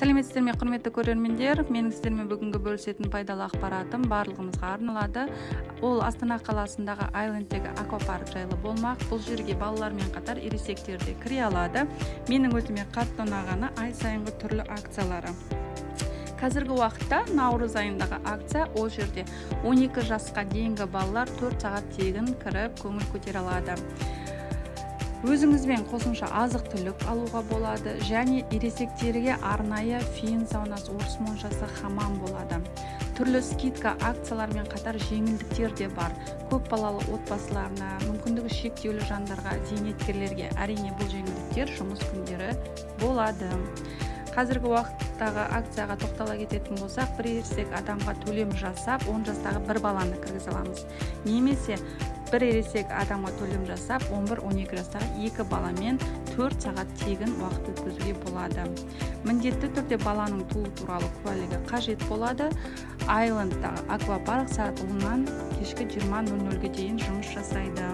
Сәлеметсіздер ме, құрметті көрермендер? Менің сіздермен бүгінгі бөлісетін пайдалы ақпаратым барлығымызға арналады. Ол Астана қаласындағы Айлендтегі аквапарк жайлы болмақ. Бұл жерге балалармен қатар ересектер де кіре алады. Менің өзіме қатты ұнағаны ай сайынғы түрлі акциялары. Қазіргі уақытта наурыз айындағы акция, ол жерде 12 жасқа дейінгі балалар 4 сағат тегін кіріп көңіл көтере алады. Өзіңізбен қосымша азық түлік алуға болады, және ересектерге арнайы фен саунасы, орыс моншасы, хамам болады. Түрлі скидка акциялармен қатар жеңілдіктер де бар. Көп балалы отбасыларына, мүмкіндігі шектеулі жандарға, зейнеткерлерге әрине бұл жеңілдіктер жұмыс күндері болады. Қазіргі уақыттағы акцияға тоқтала кететін болсақ, бір ересек адамға төлем жасап, 10 жастағы бір баланы кіргізе аламыз. Немесе бір ересек адамға төлем жасап, 11-12 жастағы 2 баламен 4 сағат тегін уақыт өткізуге болады. Міндетті түрде баланың туу туралы куәлігі қажет болады. Айлендтағы аквапарк сағат 10-нан кешкі 20:00-ге дейін жұмыс жасайды.